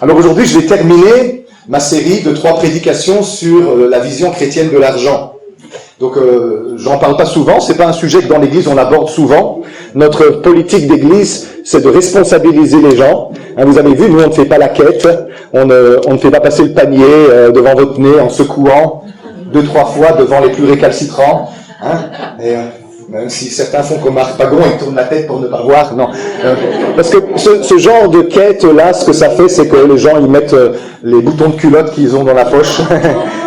Alors aujourd'hui, je vais terminer ma série de 3 prédications sur la vision chrétienne de l'argent. Donc, j'en parle pas souvent, c'est pas un sujet que dans l'Église on aborde souvent. Notre politique d'Église, c'est de responsabiliser les gens. Hein, vous avez vu, nous on ne fait pas la quête, on ne fait pas passer le panier devant votre nez en secouant 2-3 fois devant les plus récalcitrants. Hein, et, même si certains font comme Harpagon, ils tournent la tête pour ne pas voir, non. Parce que ce genre de quête-là, ce que ça fait, c'est que les gens, ils mettent les boutons de culotte qu'ils ont dans la poche,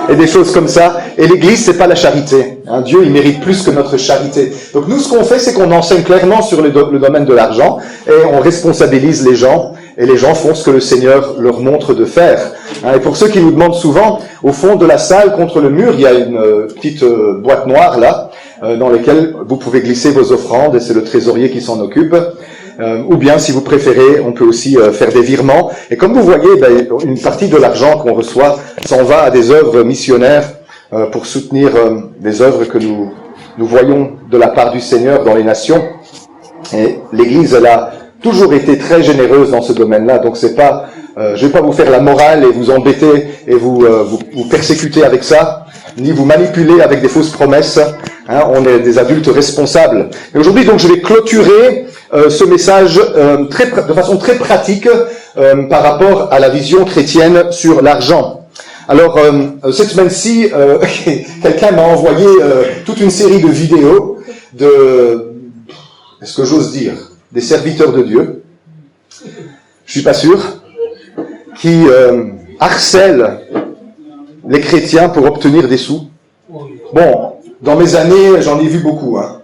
et des choses comme ça. Et l'Église, c'est pas la charité. Hein, Dieu, il mérite plus que notre charité. Donc nous, ce qu'on fait, c'est qu'on enseigne clairement sur le domaine de l'argent, et on responsabilise les gens, et les gens font ce que le Seigneur leur montre de faire. Hein, et pour ceux qui nous demandent souvent, au fond de la salle, contre le mur, il y a une petite boîte noire, là, dans lesquelles vous pouvez glisser vos offrandes, et c'est le trésorier qui s'en occupe. Ou bien, si vous préférez, on peut aussi faire des virements. Et comme vous voyez, une partie de l'argent qu'on reçoit s'en va à des œuvres missionnaires pour soutenir des œuvres que nous voyons de la part du Seigneur dans les nations. Et l'Église, elle a toujours été très généreuse dans ce domaine-là. Donc c'est pas, je vais pas vous faire la morale et vous embêter et vous persécuter avec ça, ni vous manipuler avec des fausses promesses. Hein, on est des adultes responsables. Et aujourd'hui, donc, je vais clôturer ce message de façon très pratique par rapport à la vision chrétienne sur l'argent. Alors, cette semaine-ci, quelqu'un m'a envoyé toute une série de vidéos est-ce que j'ose dire, des serviteurs de Dieu, je suis pas sûr, qui harcèlent les chrétiens pour obtenir des sous. Bon, dans mes années, j'en ai vu beaucoup, hein.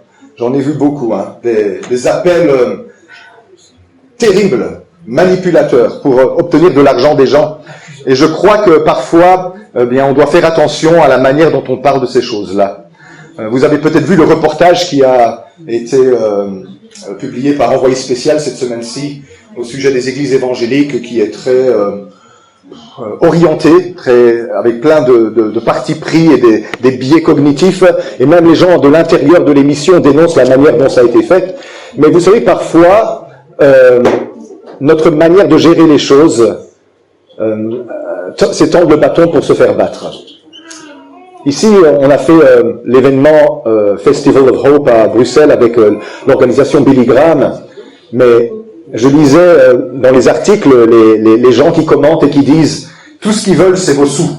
Des appels terribles, manipulateurs, pour obtenir de l'argent des gens. Et je crois que parfois, on doit faire attention à la manière dont on parle de ces choses-là. Vous avez peut-être vu le reportage qui a été publié par Envoyé spécial cette semaine-ci au sujet des églises évangéliques, qui est très orienté, avec plein de partis pris et des biais cognitifs, et même les gens de l'intérieur de l'émission dénoncent la manière dont ça a été fait. Mais vous savez, parfois, notre manière de gérer les choses, c'est tendre le bâton pour se faire battre. Ici, on a fait l'événement Festival of Hope à Bruxelles avec l'organisation Billy Graham, mais je lisais dans les articles les gens qui commentent et qui disent « tout ce qu'ils veulent, c'est vos sous ».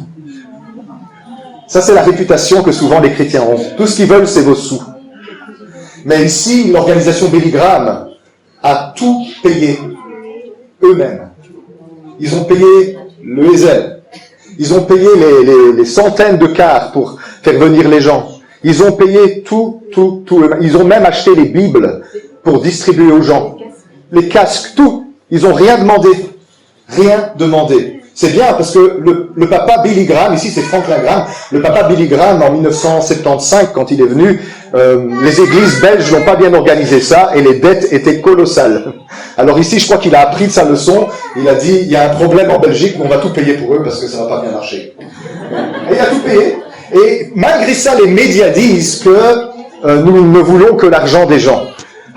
Ça, c'est la réputation que souvent les chrétiens ont. Tout ce qu'ils veulent, c'est vos sous. Mais ici, l'organisation Billy Graham a tout payé eux-mêmes. Ils ont payé le Hazel. Ils ont payé les centaines de cars pour faire venir les gens. Ils ont payé tout eux-mêmes. Ils ont même acheté les Bibles pour distribuer aux gens. Les casques, tout. Ils ont rien demandé. Rien demandé. C'est bien parce que le papa Billy Graham, ici c'est Franklin Graham, le papa Billy Graham en 1975, quand il est venu, les églises belges n'ont pas bien organisé ça et les dettes étaient colossales. Alors ici, je crois qu'il a appris de sa leçon. Il a dit, il y a un problème en Belgique, mais on va tout payer pour eux parce que ça va pas bien marcher. Et il a tout payé. Et malgré ça, les médias disent que nous ne voulons que l'argent des gens.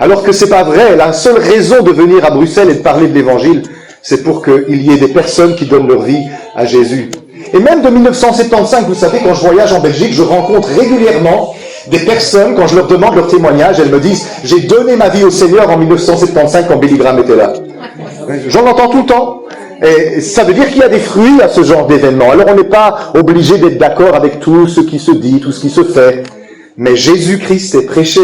Alors que c'est pas vrai. La seule raison de venir à Bruxelles et de parler de l'évangile, c'est pour qu'il y ait des personnes qui donnent leur vie à Jésus. Et même de 1975, vous savez, quand je voyage en Belgique, je rencontre régulièrement des personnes, quand je leur demande leur témoignage, elles me disent « J'ai donné ma vie au Seigneur en 1975 quand Billy Graham était là. » J'en entends tout le temps. Et ça veut dire qu'il y a des fruits à ce genre d'événement. Alors on n'est pas obligé d'être d'accord avec tout ce qui se dit, tout ce qui se fait. Mais Jésus-Christ est prêché.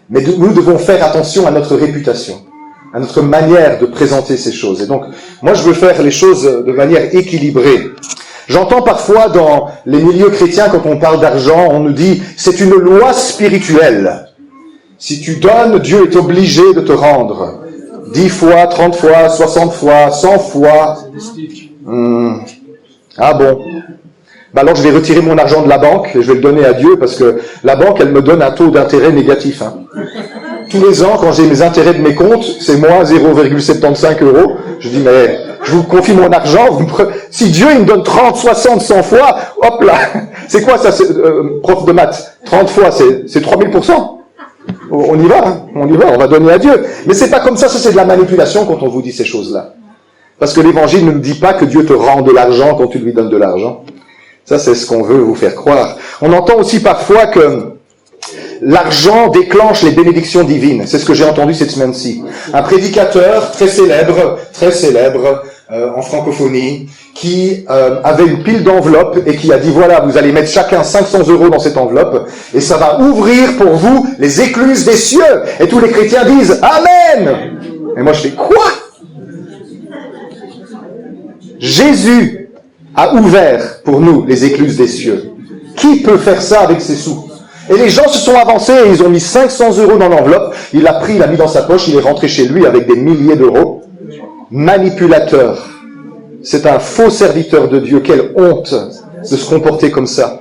Mais nous devons faire attention à notre réputation, à notre manière de présenter ces choses. Et donc, moi je veux faire les choses de manière équilibrée. J'entends parfois dans les milieux chrétiens, quand on parle d'argent, on nous dit « c'est une loi spirituelle. Si tu donnes, Dieu est obligé de te rendre. 10 fois, 30 fois, 60 fois, 100 fois. Ah bon. Alors je vais retirer mon argent de la banque et je vais le donner à Dieu parce que la banque, elle me donne un taux d'intérêt négatif. Hein. Tous les ans, quand j'ai mes intérêts de mes comptes, c'est moins 0,75 €. Je dis, mais je vous confie mon argent. Si Dieu il me donne 30, 60, 100 fois, hop là. C'est quoi ça, prof de maths? 30 fois, c'est 3000%. On y va, hein, on va donner à Dieu. Mais c'est pas comme ça, c'est de la manipulation quand on vous dit ces choses-là. Parce que l'évangile ne nous dit pas que Dieu te rend de l'argent quand tu lui donnes de l'argent. Ça, c'est ce qu'on veut vous faire croire. On entend aussi parfois que l'argent déclenche les bénédictions divines. C'est ce que j'ai entendu cette semaine-ci. Un prédicateur très célèbre, en francophonie, qui avait une pile d'enveloppes et qui a dit, voilà, vous allez mettre chacun 500 € dans cette enveloppe et ça va ouvrir pour vous les écluses des cieux. Et tous les chrétiens disent, Amen. Et moi je fais, quoi? Jésus a ouvert pour nous les écluses des cieux. Qui peut faire ça avec ses sous? Et les gens se sont avancés et ils ont mis 500 € dans l'enveloppe. Il l'a pris, il l'a mis dans sa poche, il est rentré chez lui avec des milliers d'euros. Manipulateur. C'est un faux serviteur de Dieu. Quelle honte de se comporter comme ça.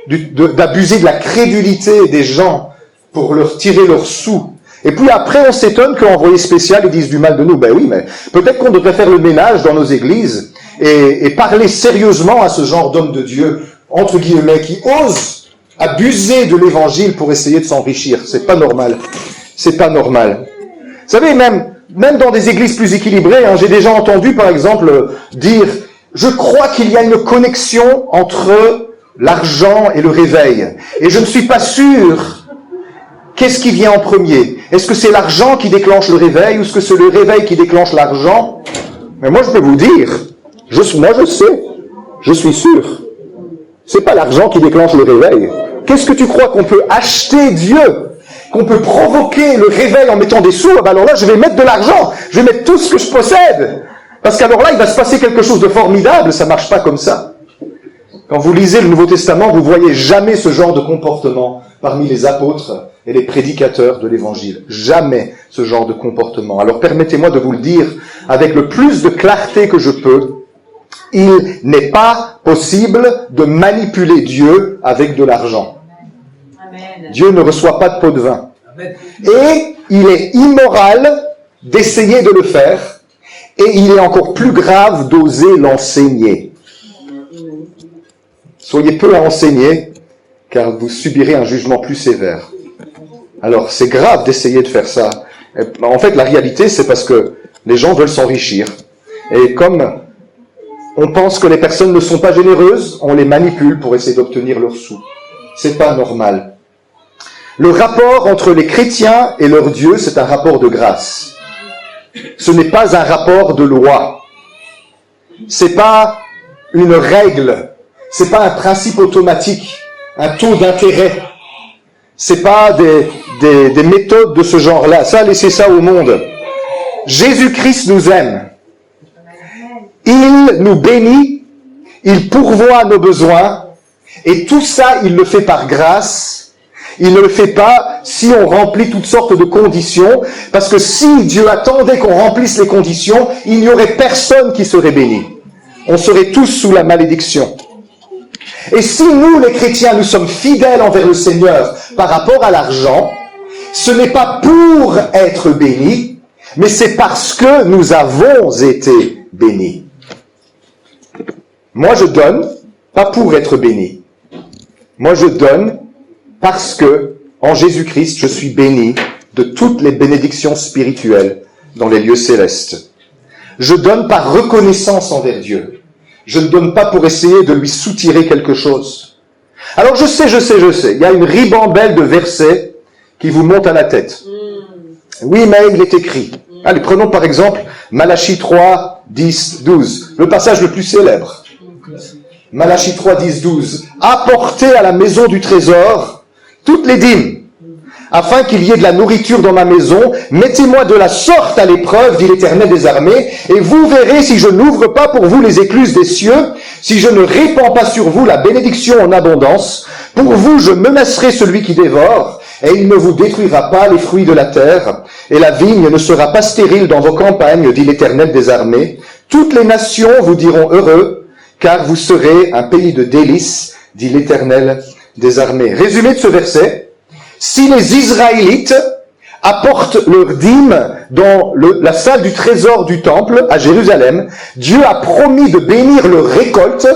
D'abuser de la crédulité des gens pour leur tirer leurs sous. Et puis après, on s'étonne qu'envoyé spécial, ils disent du mal de nous. Ben oui, mais peut-être qu'on devrait faire le ménage dans nos églises et parler sérieusement à ce genre d'hommes de Dieu, entre guillemets, qui osent abuser de l'évangile pour essayer de s'enrichir. C'est pas normal. C'est pas normal. Vous savez, même dans des églises plus équilibrées, j'ai déjà entendu, par exemple, dire « Je crois qu'il y a une connexion entre l'argent et le réveil. Et je ne suis pas sûr... Qu'est-ce qui vient en premier? Est-ce que c'est l'argent qui déclenche le réveil ou est-ce que c'est le réveil qui déclenche l'argent? Mais moi, je peux vous dire, moi je sais, je suis sûr. C'est pas l'argent qui déclenche le réveil. Qu'est-ce que tu crois qu'on peut acheter Dieu? Qu'on peut provoquer le réveil en mettant des sous? Ah ben alors là, je vais mettre de l'argent. Je vais mettre tout ce que je possède. Parce qu'alors là, il va se passer quelque chose de formidable. Ça marche pas comme ça. Quand vous lisez le Nouveau Testament, vous voyez jamais ce genre de comportement parmi les apôtres et les prédicateurs de l'Évangile. Jamais ce genre de comportement. Alors permettez-moi de vous le dire avec le plus de clarté que je peux. Il n'est pas possible de manipuler Dieu avec de l'argent. Amen. Dieu ne reçoit pas de pot de vin. Amen. Et il est immoral d'essayer de le faire. Et il est encore plus grave d'oser l'enseigner. Soyez peu à enseigner, car vous subirez un jugement plus sévère. Alors, c'est grave d'essayer de faire ça. En fait, la réalité, c'est parce que les gens veulent s'enrichir. Et comme on pense que les personnes ne sont pas généreuses, on les manipule pour essayer d'obtenir leurs sous. C'est pas normal. Le rapport entre les chrétiens et leur Dieu, c'est un rapport de grâce. Ce n'est pas un rapport de loi. C'est pas une règle. C'est pas un principe automatique, un taux d'intérêt. C'est pas des méthodes de ce genre-là. Ça, laissez ça au monde. Jésus-Christ nous aime. Il nous bénit, il pourvoit nos besoins, et tout ça, il le fait par grâce. Il ne le fait pas si on remplit toutes sortes de conditions, parce que si Dieu attendait qu'on remplisse les conditions, il n'y aurait personne qui serait béni. On serait tous sous la malédiction. Et si nous, les chrétiens, nous sommes fidèles envers le Seigneur par rapport à l'argent, ce n'est pas pour être bénis, mais c'est parce que nous avons été bénis. Moi, je donne, pas pour être béni. Moi, je donne parce que, en Jésus-Christ, je suis béni de toutes les bénédictions spirituelles dans les lieux célestes. Je donne par reconnaissance envers Dieu. Je ne donne pas pour essayer de lui soutirer quelque chose. Alors je sais. Il y a une ribambelle de versets qui vous montent à la tête. Oui, mais il est écrit. Allez, prenons par exemple Malachie 3, 10, 12. Le passage le plus célèbre. Malachie 3, 10, 12. Apportez à la maison du trésor toutes les dîmes, afin qu'il y ait de la nourriture dans ma maison. Mettez-moi de la sorte à l'épreuve, dit l'Éternel des armées, et vous verrez si je n'ouvre pas pour vous les écluses des cieux, si je ne répands pas sur vous la bénédiction en abondance. Pour vous, je menacerai celui qui dévore, et il ne vous détruira pas les fruits de la terre, et la vigne ne sera pas stérile dans vos campagnes, dit l'Éternel des armées. Toutes les nations vous diront heureux, car vous serez un pays de délices, dit l'Éternel des armées. Résumé de ce verset. Si les Israélites apportent leurs dîmes dans la salle du trésor du temple à Jérusalem, Dieu a promis de bénir leurs récoltes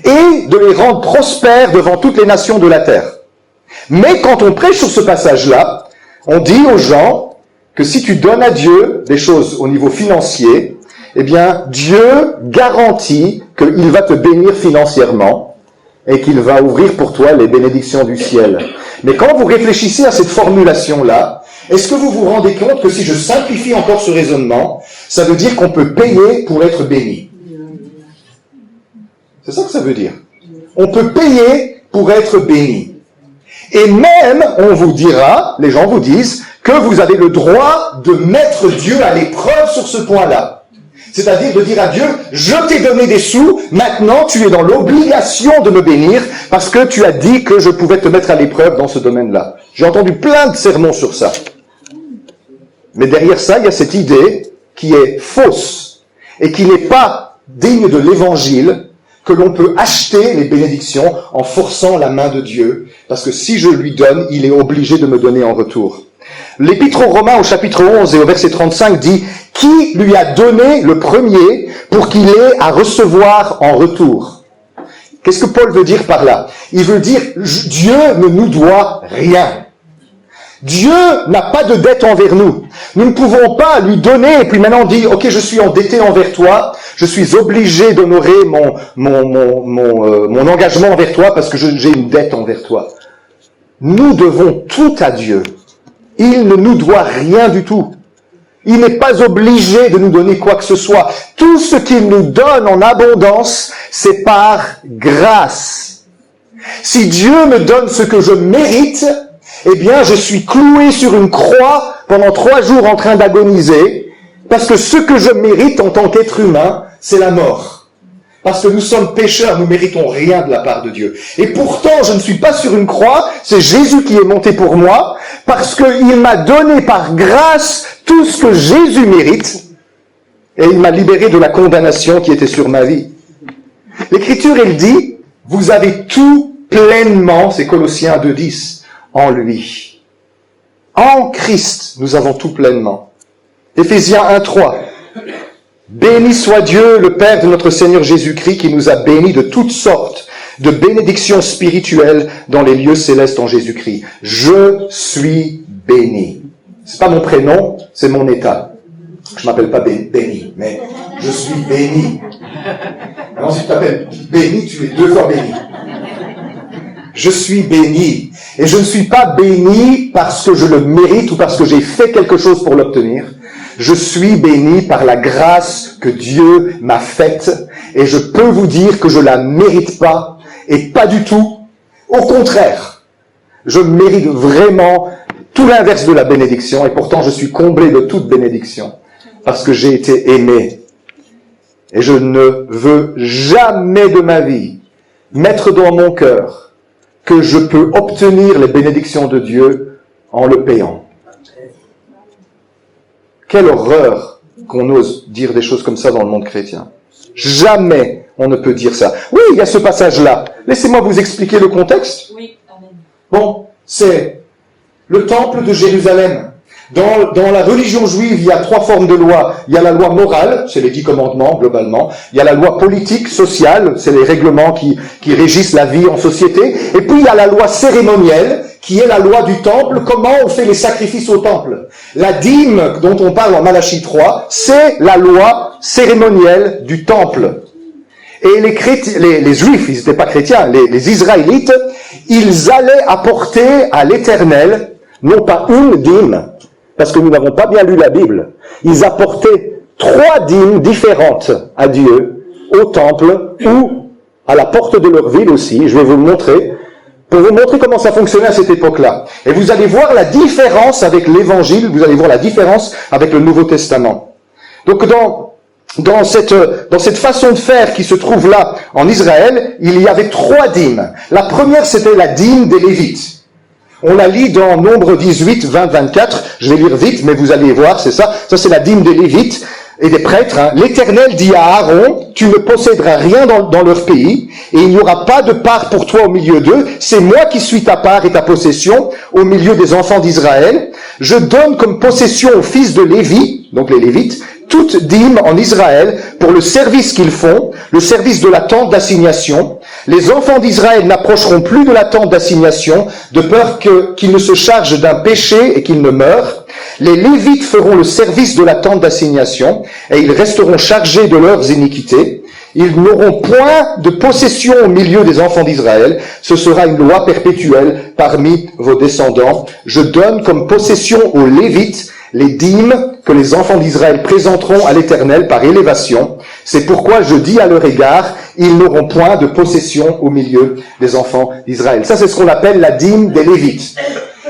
et de les rendre prospères devant toutes les nations de la terre. Mais quand on prêche sur ce passage-là, on dit aux gens que si tu donnes à Dieu des choses au niveau financier, eh bien, Dieu garantit qu'il va te bénir financièrement et qu'il va ouvrir pour toi les bénédictions du ciel. Mais quand vous réfléchissez à cette formulation-là, est-ce que vous vous rendez compte que si je simplifie encore ce raisonnement, ça veut dire qu'on peut payer pour être béni? C'est ça que ça veut dire. On peut payer pour être béni. Et même, on vous dira, les gens vous disent, que vous avez le droit de mettre Dieu à l'épreuve sur ce point-là. C'est-à-dire de dire à Dieu, je t'ai donné des sous, maintenant tu es dans l'obligation de me bénir parce que tu as dit que je pouvais te mettre à l'épreuve dans ce domaine-là. J'ai entendu plein de sermons sur ça. Mais derrière ça, il y a cette idée qui est fausse et qui n'est pas digne de l'évangile, que l'on peut acheter les bénédictions en forçant la main de Dieu, parce que si je lui donne, il est obligé de me donner en retour. L'Épître aux Romains au chapitre 11 et au verset 35 dit « Qui lui a donné le premier pour qu'il ait à recevoir en retour ?» Qu'est-ce que Paul veut dire par là? Il veut dire « Dieu ne nous doit rien. Dieu n'a pas de dette envers nous. Nous ne pouvons pas lui donner et puis maintenant on dit « Ok, je suis endetté envers toi, je suis obligé d'honorer mon engagement envers toi parce que j'ai une dette envers toi. » Nous devons tout à Dieu. Il ne nous doit rien du tout. Il n'est pas obligé de nous donner quoi que ce soit. Tout ce qu'il nous donne en abondance, c'est par grâce. Si Dieu me donne ce que je mérite, eh bien, je suis cloué sur une croix pendant 3 jours en train d'agoniser, parce que ce que je mérite en tant qu'être humain, c'est la mort. Parce que nous sommes pécheurs, nous ne méritons rien de la part de Dieu. Et pourtant, je ne suis pas sur une croix, c'est Jésus qui est monté pour moi, parce qu'il m'a donné par grâce tout ce que Jésus mérite, et il m'a libéré de la condamnation qui était sur ma vie. L'Écriture, elle dit, vous avez tout pleinement, c'est Colossiens 2,10, en lui. En Christ, nous avons tout pleinement. Éphésiens 1,3. Béni soit Dieu, le Père de notre Seigneur Jésus-Christ, qui nous a bénis de toutes sortes de bénédictions spirituelles dans les lieux célestes en Jésus-Christ. Je suis béni. C'est pas mon prénom, c'est mon état. Je m'appelle pas béni, mais je suis béni. Alors si tu t'appelles béni, tu es 2 fois béni. Je suis béni. Et je ne suis pas béni parce que je le mérite ou parce que j'ai fait quelque chose pour l'obtenir. Je suis béni par la grâce que Dieu m'a faite et je peux vous dire que je la mérite pas et pas du tout. Au contraire, je mérite vraiment tout l'inverse de la bénédiction et pourtant je suis comblé de toute bénédiction parce que j'ai été aimé. Et je ne veux jamais de ma vie mettre dans mon cœur que je peux obtenir les bénédictions de Dieu en le payant. Quelle horreur qu'on ose dire des choses comme ça dans le monde chrétien. Jamais on ne peut dire ça. Oui, il y a ce passage-là. Laissez-moi vous expliquer le contexte. Oui, amen. Bon, c'est le temple de Jérusalem. Dans la religion juive, il y a 3 formes de loi. Il y a la loi morale, c'est les 10 commandements globalement. Il y a la loi politique, sociale, c'est les règlements qui régissent la vie en société. Et puis il y a la loi cérémonielle, qui est la loi du temple, comment on fait les sacrifices au temple. La dîme dont on parle en Malachie 3, c'est la loi cérémonielle du temple. Et les Juifs, ils n'étaient pas chrétiens, les Israélites, ils allaient apporter à l'Éternel, non pas une dîme, parce que nous n'avons pas bien lu la Bible, ils apportaient 3 dîmes différentes à Dieu, au temple, ou à la porte de leur ville aussi, je vais vous le montrer, pour vous montrer comment ça fonctionnait à cette époque-là. Et vous allez voir la différence avec l'Évangile, vous allez voir la différence avec le Nouveau Testament. Donc dans cette façon de faire qui se trouve là en Israël, il y avait 3 dîmes. La première, c'était la dîme des Lévites. On la lit dans Nombre 18, 20, 24. Je vais lire vite, mais vous allez voir, c'est ça. Ça, c'est la dîme des Lévites et des prêtres. L'Éternel dit à Aaron, tu ne posséderas rien dans leur pays, et il n'y aura pas de part pour toi au milieu d'eux. C'est moi qui suis ta part et ta possession au milieu des enfants d'Israël. Je donne comme possession aux fils de Lévi, donc les Lévites, toute dîme en Israël pour pour le service qu'ils font, le service de la tente d'assignation. Les enfants d'Israël n'approcheront plus de la tente d'assignation, de peur qu'ils ne se chargent d'un péché et qu'ils ne meurent. Les Lévites feront le service de la tente d'assignation, et ils resteront chargés de leurs iniquités. Ils n'auront point de possession au milieu des enfants d'Israël. Ce sera une loi perpétuelle parmi vos descendants. Je donne comme possession aux Lévites les dîmes que les enfants d'Israël présenteront à l'Éternel par élévation. C'est pourquoi je dis à leur égard, ils n'auront point de possession au milieu des enfants d'Israël. Ça, c'est ce qu'on appelle la dîme des Lévites.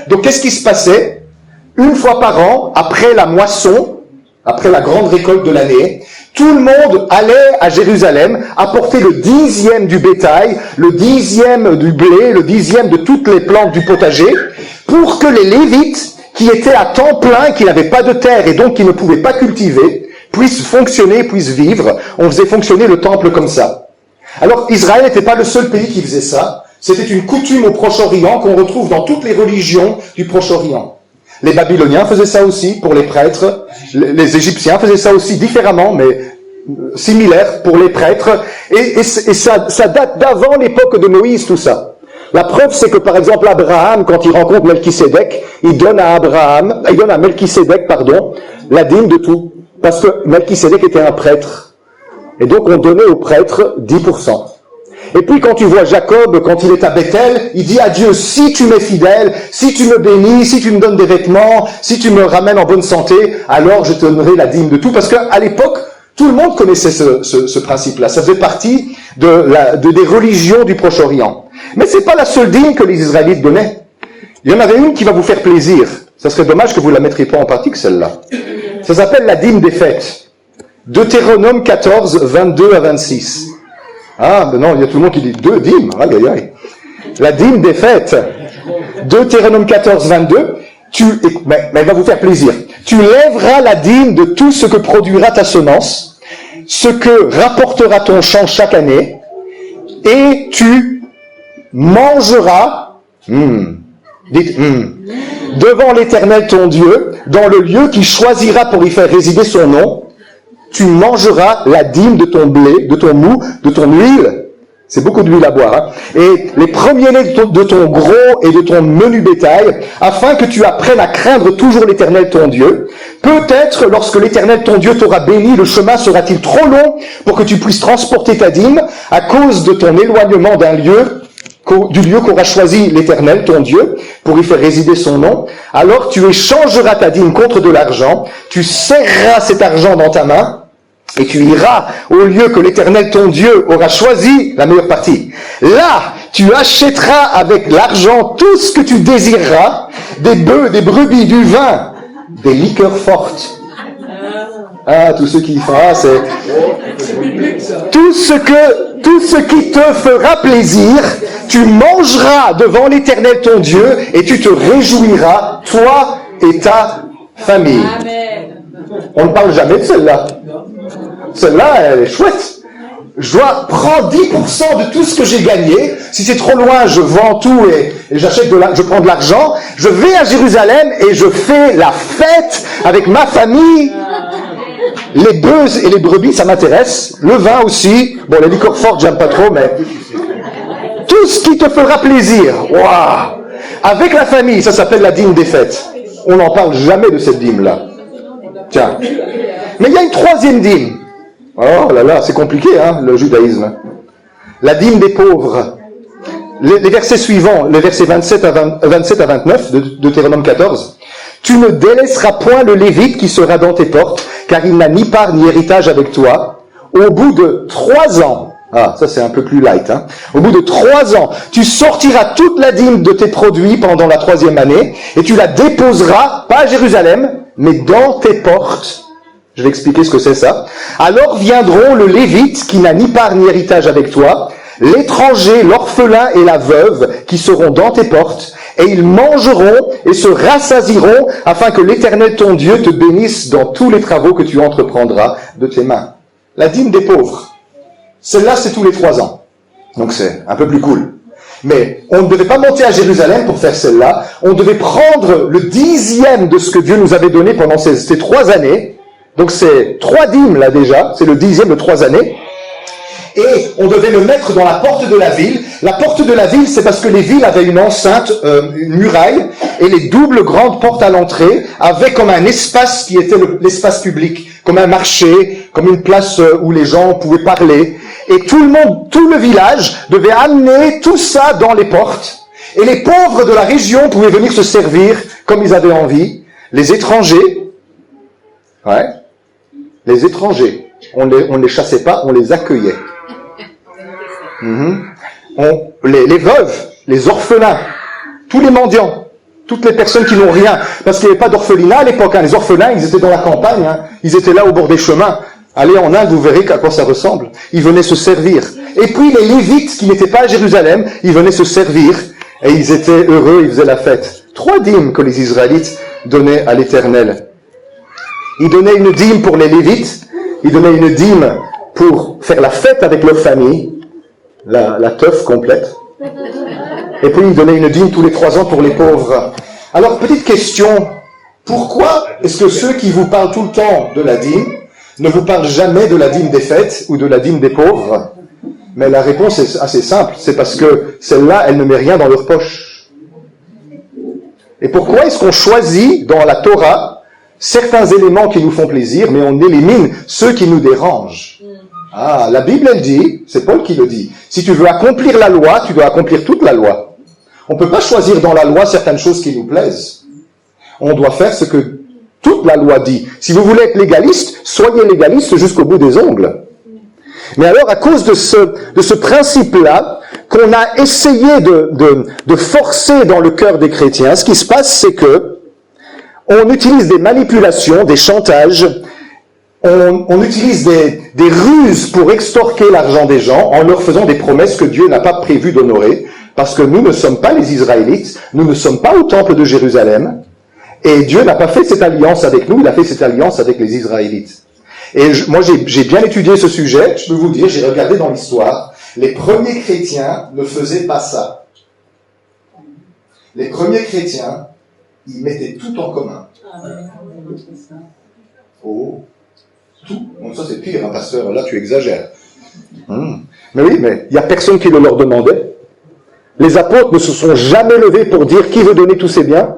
Donc, qu'est-ce qui se passait? Une fois par an, après la moisson, après la grande récolte de l'année, tout le monde allait à Jérusalem apporter le 10e du bétail, le 10e du blé, le 10e de toutes les plantes du potager, pour que les Lévites, qui étaient à temps plein, qui n'avaient pas de terre et donc qui ne pouvaient pas cultiver, puissent fonctionner, puissent vivre. On faisait fonctionner le temple comme ça. Alors Israël n'était pas le seul pays qui faisait ça. C'était une coutume au Proche-Orient qu'on retrouve dans toutes les religions du Proche-Orient. Les Babyloniens faisaient ça aussi pour les prêtres. Les Égyptiens faisaient ça aussi différemment, mais similaire pour les prêtres. Et ça date d'avant l'époque de Moïse, tout ça. La preuve, c'est que par exemple Abraham, quand il rencontre Melchisédek, il donne à Melchisédek, la dîme de tout. Parce que Melchisédek était un prêtre. Et donc on donnait aux prêtres 10%. Et puis quand tu vois Jacob, quand il est à Bethel, il dit à Dieu, si tu m'es fidèle, si tu me bénis, si tu me donnes des vêtements, si tu me ramènes en bonne santé, alors je te donnerai la dîme de tout. Parce qu'à l'époque, tout le monde connaissait ce principe-là. Ça faisait partie des religions du Proche-Orient. Mais c'est pas la seule dîme que les Israélites donnaient. Il y en avait une qui va vous faire plaisir. Ça serait dommage que vous la mettriez pas en pratique, celle-là. Ça s'appelle la dîme des fêtes. Deutéronome 14, 22 à 26. Ah, ben non, il y a tout le monde qui dit 2 dîmes. Aïe, aïe, aïe. La dîme des fêtes. Deutéronome 14, 22. Mais elle va vous faire plaisir. Tu lèveras la dîme de tout ce que produira ta semence, ce que rapportera ton champ chaque année, et tu mangeras, devant l'Éternel ton Dieu, dans le lieu qu'il choisira pour y faire résider son nom, tu mangeras la dîme de ton blé, de ton mou, de ton huile. C'est beaucoup d'huile à boire. Hein. Et les premiers-nés de ton gros et de ton menu bétail, afin que tu apprennes à craindre toujours l'Éternel ton Dieu. Peut-être, lorsque l'Éternel ton Dieu t'aura béni, le chemin sera-t-il trop long pour que tu puisses transporter ta dîme à cause de ton éloignement du lieu qu'aura choisi l'Éternel, ton Dieu, pour y faire résider son nom. Alors tu échangeras ta dîme contre de l'argent, tu serreras cet argent dans ta main, et tu iras au lieu que l'Éternel, ton Dieu, aura choisi, la meilleure partie. Là, tu achèteras avec l'argent tout ce que tu désireras, des bœufs, des brebis, du vin, des liqueurs fortes. Ah, tous ceux qui font, c'est... Tout ce qui te fera plaisir, tu mangeras devant l'Éternel ton Dieu et tu te réjouiras, toi et ta famille. Amen. On ne parle jamais de celle-là. Celle-là, elle est chouette. Je dois prendre 10% de tout ce que j'ai gagné. Si c'est trop loin, je vends tout et je prends de l'argent. Je vais à Jérusalem et je fais la fête avec ma famille. Les bœufs et les brebis, ça m'intéresse. Le vin aussi. Bon, les liqueurs fortes, j'aime pas trop, mais... Tout ce qui te fera plaisir. Waouh! Avec la famille, ça s'appelle la dîme des fêtes. On n'en parle jamais de cette dîme-là. Tiens. Mais il y a une troisième dîme. Oh là là, c'est compliqué, hein, le judaïsme. La dîme des pauvres. Les versets suivants, les versets 27 à 29 de Deutéronome 14. Tu ne délaisseras point le Lévite qui sera dans tes portes, car il n'a ni part ni héritage avec toi. Au bout de 3 ans, ah, ça c'est un peu plus light, hein. Au bout de 3 ans, tu sortiras toute la dîme de tes produits pendant la 3e année, et tu la déposeras, pas à Jérusalem, mais dans tes portes. Je vais expliquer ce que c'est ça. Alors viendront le Lévite qui n'a ni part ni héritage avec toi, l'étranger, l'orphelin et la veuve qui seront dans tes portes, et ils mangeront et se rassasieront afin que l'Éternel ton Dieu te bénisse dans tous les travaux que tu entreprendras de tes mains. La dîme des pauvres. Celle-là, c'est tous les 3 ans. Donc c'est un peu plus cool. Mais on ne devait pas monter à Jérusalem pour faire celle-là. On devait prendre le 10e de ce que Dieu nous avait donné pendant ces 3 années. Donc c'est 3 dîmes là déjà, c'est le 10e de 3 années. Et on devait le mettre dans la porte de la ville. La porte de la ville, c'est parce que les villes avaient une enceinte, une muraille, et les doubles grandes portes à l'entrée avaient comme un espace qui était l'espace public, comme un marché, comme une place où les gens pouvaient parler. Et tout le monde, tout le village devait amener tout ça dans les portes. Et les pauvres de la région pouvaient venir se servir comme ils avaient envie. Les étrangers, les étrangers, on ne les chassait pas, on les accueillait. Les veuves, les orphelins, tous les mendiants, toutes les personnes qui n'ont rien, parce qu'il n'y avait pas d'orphelinat à l'époque. Les orphelins, ils étaient dans la campagne, ils étaient là au bord des chemins. Allez en Inde, vous verrez à quoi ça ressemble. Ils venaient se servir. Et puis les Lévites, qui n'étaient pas à Jérusalem, ils venaient se servir, et ils étaient heureux, ils faisaient la fête. 3 dîmes que les Israélites donnaient à l'Éternel. Ils donnaient une dîme pour les Lévites, ils donnaient une dîme pour faire la fête avec leur famille, la teuf complète. Et puis ils donnaient une dîme tous les 3 ans pour les pauvres. Alors, petite question, pourquoi est-ce que ceux qui vous parlent tout le temps de la dîme ne vous parlent jamais de la dîme des fêtes ou de la dîme des pauvres? Mais la réponse est assez simple, c'est parce que celle-là, elle ne met rien dans leur poche. Et pourquoi est-ce qu'on choisit dans la Torah certains éléments qui nous font plaisir, mais on élimine ceux qui nous dérangent? Ah, la Bible, elle dit, c'est Paul qui le dit, si tu veux accomplir la loi, tu dois accomplir toute la loi. On ne peut pas choisir dans la loi certaines choses qui nous plaisent. On doit faire ce que toute la loi dit. Si vous voulez être légaliste, soyez légaliste jusqu'au bout des ongles. Mais alors, à cause de ce principe-là, qu'on a essayé de forcer dans le cœur des chrétiens, ce qui se passe, c'est que on utilise des manipulations, des chantages, on utilise des ruses pour extorquer l'argent des gens en leur faisant des promesses que Dieu n'a pas prévu d'honorer, parce que nous ne sommes pas les Israélites, nous ne sommes pas au temple de Jérusalem, et Dieu n'a pas fait cette alliance avec nous, il a fait cette alliance avec les Israélites. Et moi j'ai bien étudié ce sujet, je peux vous dire, j'ai regardé dans l'histoire, les premiers chrétiens ne faisaient pas ça. Les premiers chrétiens, ils mettaient tout en commun. Oh, tout. Donc ça c'est pire, pasteur, là tu exagères. Mais oui, mais il n'y a personne qui le leur demandait. Les apôtres ne se sont jamais levés pour dire qui veut donner tous ses biens.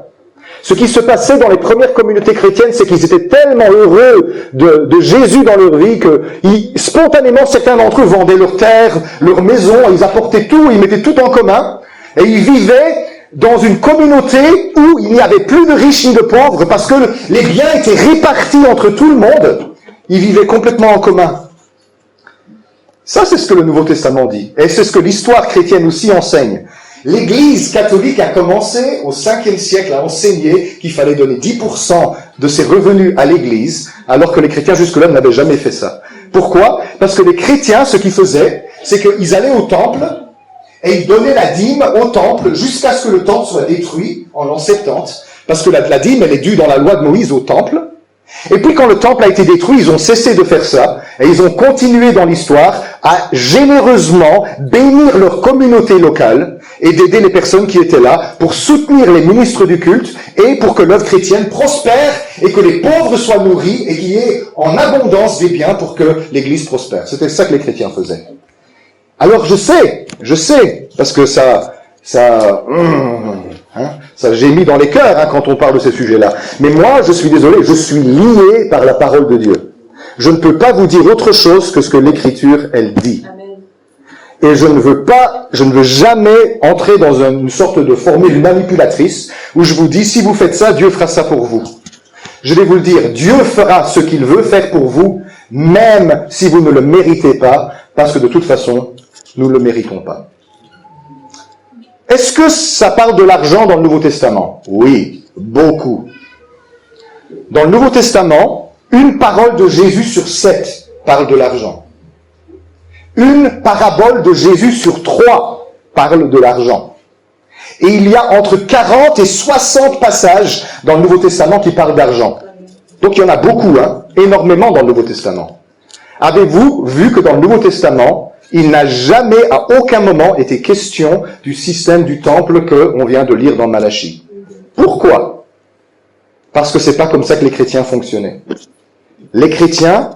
Ce qui se passait dans les premières communautés chrétiennes, c'est qu'ils étaient tellement heureux de Jésus dans leur vie que spontanément, certains d'entre eux vendaient leurs terres, leurs maisons, ils apportaient tout, ils mettaient tout en commun, et ils vivaient dans une communauté où il n'y avait plus de riches ni de pauvres, parce que les biens étaient répartis entre tout le monde. Ils vivaient complètement en commun. Ça, c'est ce que le Nouveau Testament dit. Et c'est ce que l'histoire chrétienne aussi enseigne. L'Église catholique a commencé au 5e siècle à enseigner qu'il fallait donner 10% de ses revenus à l'Église, alors que les chrétiens jusque-là n'avaient jamais fait ça. Pourquoi? Parce que les chrétiens, ce qu'ils faisaient, c'est qu'ils allaient au temple et ils donnaient la dîme au temple jusqu'à ce que le temple soit détruit en l'an 70, parce que la dîme, elle est due dans la loi de Moïse au temple. Et puis quand le temple a été détruit, ils ont cessé de faire ça, et ils ont continué dans l'histoire à généreusement bénir leur communauté locale et d'aider les personnes qui étaient là pour soutenir les ministres du culte et pour que l'œuvre chrétienne prospère et que les pauvres soient nourris et qu'il y ait en abondance des biens pour que l'Église prospère. C'était ça que les chrétiens faisaient. Alors je sais, parce que ça gémit dans les cœurs quand on parle de ces sujets-là. Mais moi, je suis désolé, je suis lié par la parole de Dieu. Je ne peux pas vous dire autre chose que ce que l'Écriture, elle dit. Amen. Et je ne veux jamais entrer dans une sorte de formule manipulatrice où je vous dis, si vous faites ça, Dieu fera ça pour vous. Je vais vous le dire, Dieu fera ce qu'il veut faire pour vous, même si vous ne le méritez pas, parce que de toute façon, nous ne le méritons pas. Est-ce que ça parle de l'argent dans le Nouveau Testament? Oui, beaucoup. Dans le Nouveau Testament, une parole de Jésus sur 7 parle de l'argent. Une parabole de Jésus sur 3 parle de l'argent. Et il y a entre 40 et 60 passages dans le Nouveau Testament qui parlent d'argent. Donc il y en a beaucoup, énormément dans le Nouveau Testament. Avez-vous vu que dans le Nouveau Testament, il n'a jamais, à aucun moment, été question du système du temple qu'on vient de lire dans Malachie. Pourquoi? Parce que c'est pas comme ça que les chrétiens fonctionnaient. les chrétiens,